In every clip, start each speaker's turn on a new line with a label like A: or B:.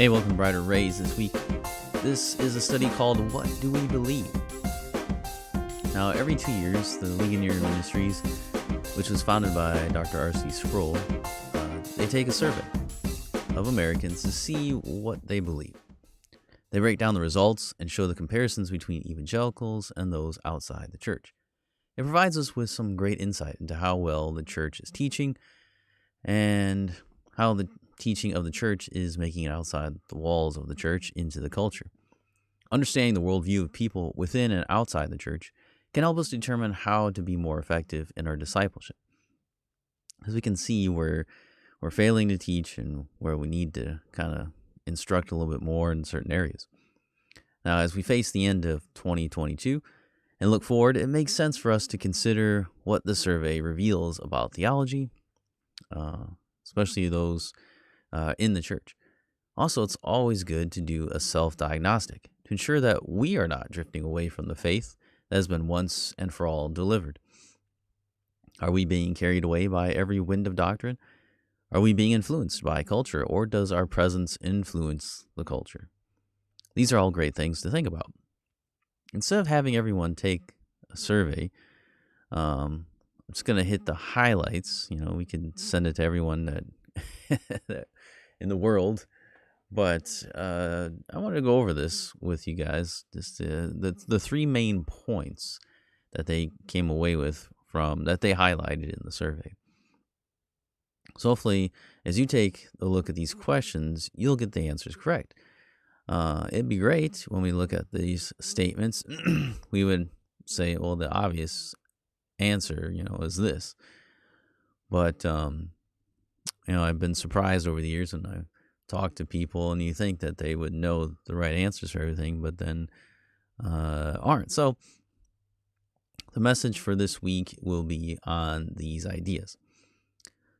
A: Hey, welcome to Brighter Rays this week. This is a study called What Do We Believe? Now, every 2 years, the Ligonier Ministries, which was founded by Dr. R.C. Sproul, they take a survey of Americans to see what they believe. They break down the results and show the comparisons between evangelicals and those outside the church. It provides us with some great insight into how well the church is teaching and how the teaching of the church is making it outside the walls of the church into the culture. Understanding the worldview of people within and outside the church can help us determine how to be more effective in our discipleship. As we can see where we're failing to teach and where we need to kind of instruct a little bit more in certain areas. Now, as we face the end of 2022 and look forward, it makes sense for us to consider what the survey reveals about theology, especially those in the church. Also, it's always good to do a self-diagnostic to ensure that we are not drifting away from the faith that has been once and for all delivered. Are we being carried away by every wind of doctrine? Are we being influenced by culture, or does our presence influence the culture? These are all great things to think about. Instead of having everyone take a survey, I'm just going to hit the highlights. We can send it to everyone that in the world, but I want to go over this with you guys. Just the three main points that they came away with from that they highlighted in the survey. So hopefully, as you take a look at these questions, you'll get the answers correct. It'd be great when we look at these statements, we would say, well, the obvious answer, is this. But I've been surprised over the years when I've talked to people and you think that they would know the right answers for everything, but then aren't. So the message for this week will be on these ideas.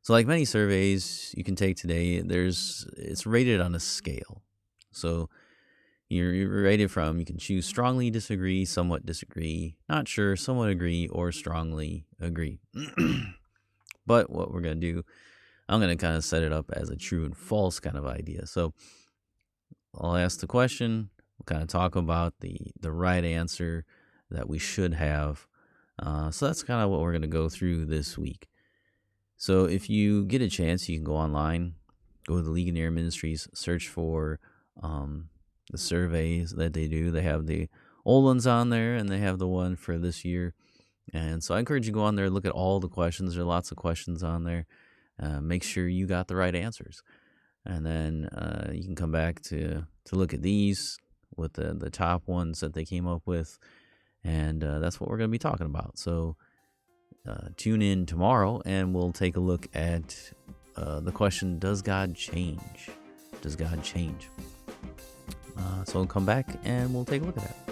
A: So like many surveys you can take today, it's rated on a scale. So you're rated from, you can choose strongly disagree, somewhat disagree, not sure, somewhat agree, or strongly agree. But what we're going to do, I'm going to kind of set it up as a true and false kind of idea. So I'll ask the question, we'll kind of talk about the right answer that we should have. So that's kind of what we're going to go through this week. So if you get a chance, you can go online, go to the Ligonier Ministries, search for the surveys that they do. They have the old ones on there, and they have the one for this year. And so I encourage you to go on there, look at all the questions. There are lots of questions on there. Make sure you got the right answers. And then you can come back to look at these with the top ones that they came up with. And that's what we're going to be talking about. So tune in tomorrow, and we'll take a look at the question, does God change? Does God change? So we'll come back, and we'll take a look at that.